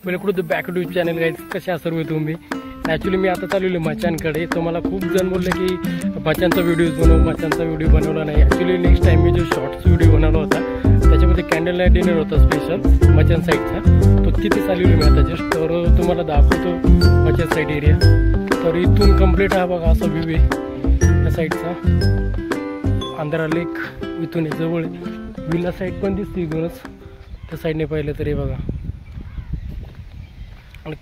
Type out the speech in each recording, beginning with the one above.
Welcome to the back to channel guys. कशा सर्व तुम्ही? ॲक्च्युली मी आता चाललेलो मचानकडे. तर मला खूप जण बोलले की मचानचा व्हिडिओ बनवला नाही. ॲक्च्युली नेक्स्ट टाईम मी जो शॉर्ट्स व्हिडिओ बनवला होता त्याच्यामध्ये कॅन्डल लाईट डिनर होता स्पेशल मचान साईडचा. तो तिथे चाललेलो मी आता जस्ट. तर तुम्हाला दाखवतो मचान साईड एरिया. तर इथून कंप्लीट हा बघा असा व्ह्यू आहे या साईडचा. आंध्रा लेक इथून जवळ विला साईड पण दिसते इथूनच त्या साईडने पाहिलं तरी बघा. आणि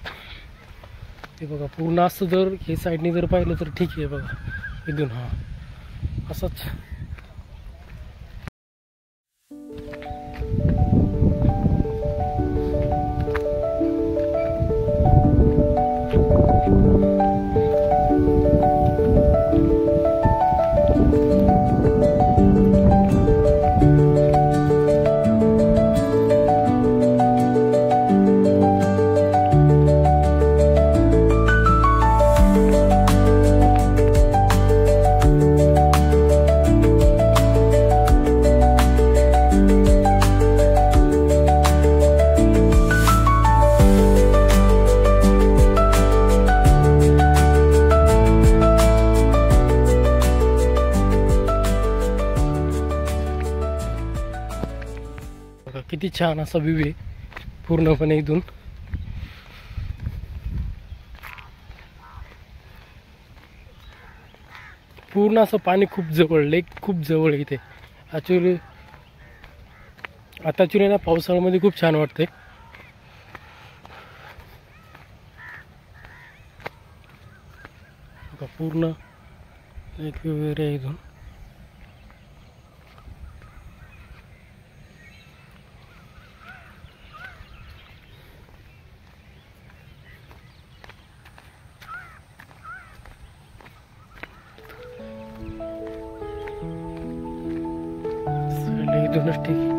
ते बघा पूर्ण असं जर हे साईडने जर पाहिलं तर ठीक आहे बघा इथून. हा असंच किती छान असा व्ह्यू आहे पूर्णपणे इथून. पूर्ण असं पाणी खूप जवळ, लेक खूप जवळ इथे. ॲक्च्युली आता ना पावसाळ्यामध्ये खूप छान वाटते. पूर्ण लेक वगैरे आहे इथून. इथूनच ठीक आहे.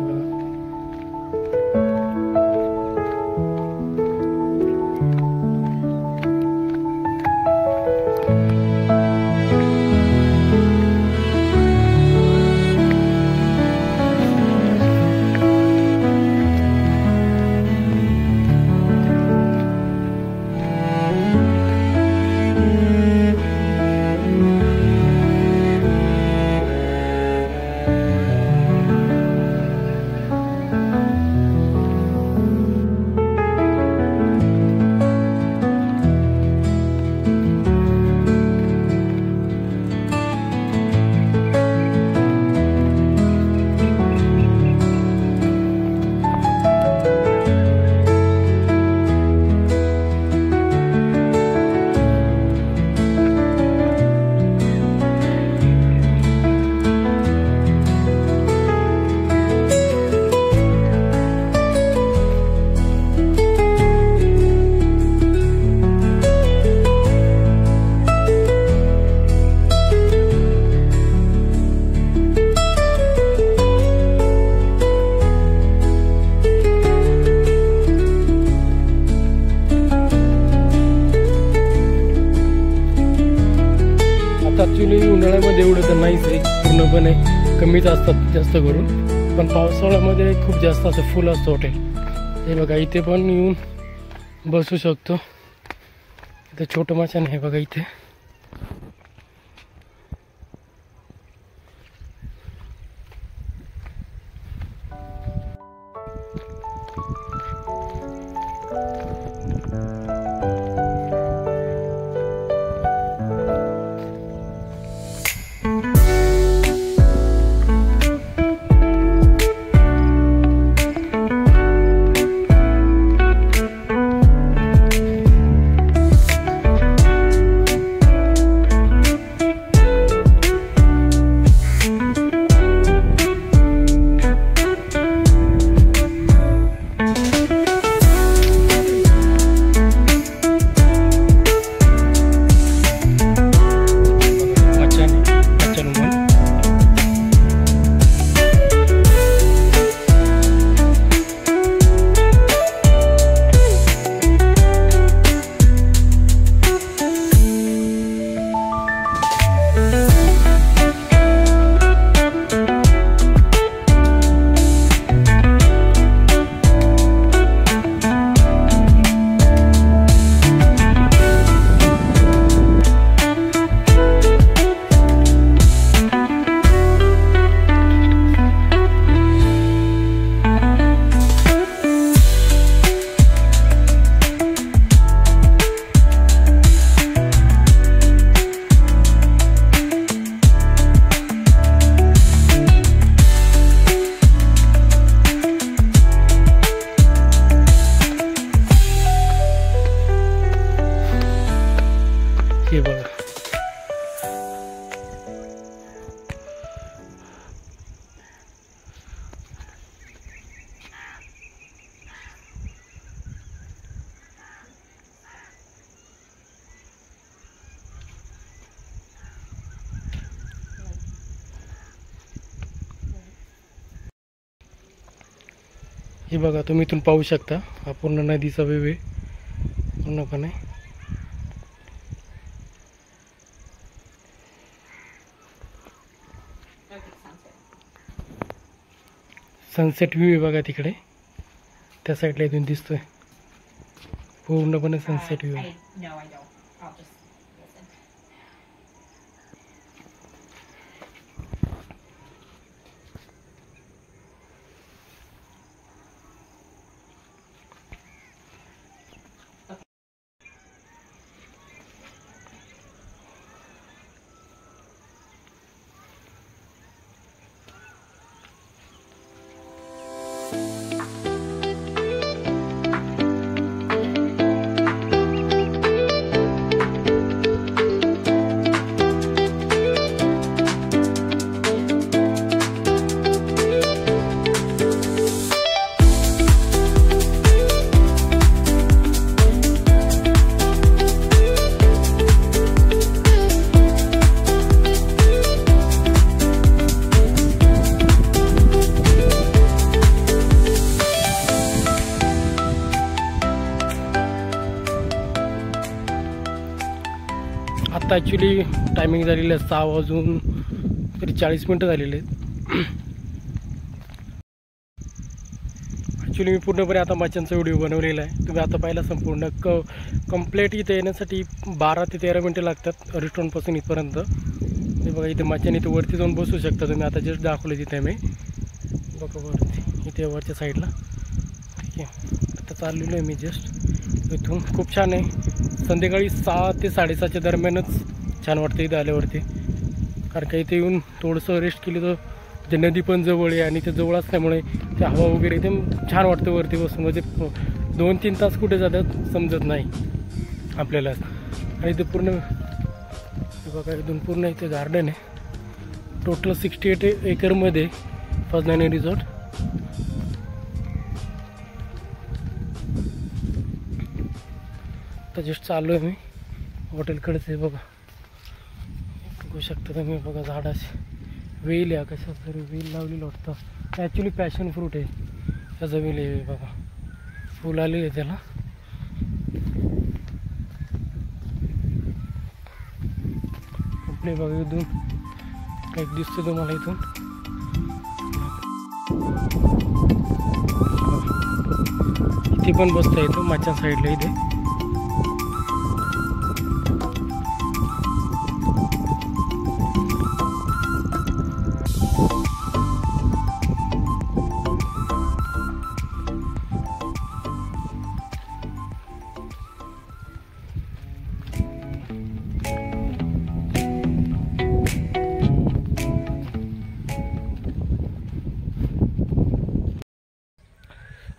ॲक्च्युली उन्हाळ्यामध्ये एवढं तर नाहीच आहे, पूर्णपणे कमीच असतात जास्त करून. पण पावसाळ्यामध्ये खूप जास्त असं फुल असतं हॉटेल. हे बघा इथे पण येऊन बसू शकतो. इथे छोटं माशान आहे बघा इथे. हे बघा तुम्ही इथून पाहू शकता, हा पूर्ण नदीचा व्ह्यू आहे पूर्णपणे. सनसेट व्ह्यू आहे बघा तिकडे, त्या साईडला इथून दिसतोय पूर्णपणे सनसेट व्ह्यू. आता ॲक्च्युली टायमिंग झालेलं आहे 6 वाजून तरी 40 मिनटं झालेले आहेत. ॲक्च्युली मी पूर्णपणे आता माशांचा व्हिडिओ बनवलेला आहे. तुम्ही आता पाहिला संपूर्ण कंप्लीट इथे येण्यासाठी 12 ते 13 मिनटं लागतात रेस्टॉरंटपासून इथपर्यंत. हे बघा इथे माशांनी इथे वरती जाऊन बसू शकता तुम्ही. आता जस्ट दाखवलं तिथे मी बघा वरती इथे वरच्या साईडला. ठीक आहे, आता चाललेलो आहे मी जस्ट इथून. खूप छान आहे. संध्याकाळी 6 ते 6:30च्या दरम्यानच छान वाटतं इथं आल्यावरती, कारण का इथे येऊन थोडंसं रेस्ट केली तर ते नदी पण जवळ आहे आणि ते जवळ असल्यामुळे ते हवा वगैरे एकदम छान वाटतं वरती बसून. म्हणजे 2-3 तास कुठे जातात समजत नाही आपल्याला. आणि इथे पूर्ण बघा इथून पूर्ण इथे गार्डन आहे. टोटल 68 एकरमध्ये फर्स्ट नाईन रिसॉर्ट. आता जस्ट चाललो आहे मी हॉटेलकडेच आहे बघा. बघू शकता तुम्ही बघा झाडाची वेल आहे, कशा तरी वेल लावलेलं वाटतं. ॲक्च्युली पॅशन फ्रूट आहे त्याचा वेल आहे बघा, फुल आलेलं आहे त्याला. आपले बघा इथून एक दिसतं तुम्हाला इथून. इथे पण बसता येतं मागच्या साईडला इथे.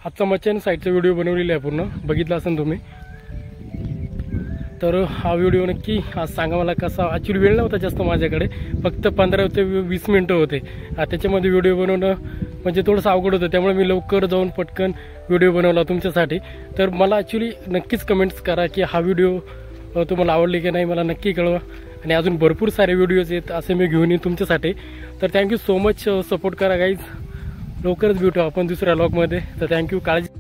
आजचा मच्छ्यान साईडचा व्हिडिओ बनवलेला आहे, पूर्ण बघितला असेल तुम्ही. तर हा व्हिडिओ नक्की आज सांगा मला कसा. ॲक्च्युली वेळ नव्हता जास्त माझ्याकडे, फक्त 15 ते 20 मिनटं होते. त्याच्यामध्ये व्हिडिओ बनवणं म्हणजे थोडंसं अवघड होतं, त्यामुळे मी लवकर जाऊन पटकन व्हिडिओ बनवला तुमच्यासाठी. तर मला ॲक्च्युली नक्कीच कमेंट्स करा की हा व्हिडिओ तुम्हाला आवडले की नाही, मला नक्की कळवा. आणि अजून भरपूर सारे व्हिडिओज आहेत असे मी घेऊन येईन तुमच्यासाठी. तर थँक्यू सो मच, सपोर्ट करा गाईज. लवकरच भेटू आपण दुसऱ्या व्लॉगमध्ये. तर थँक्यू, काळजी.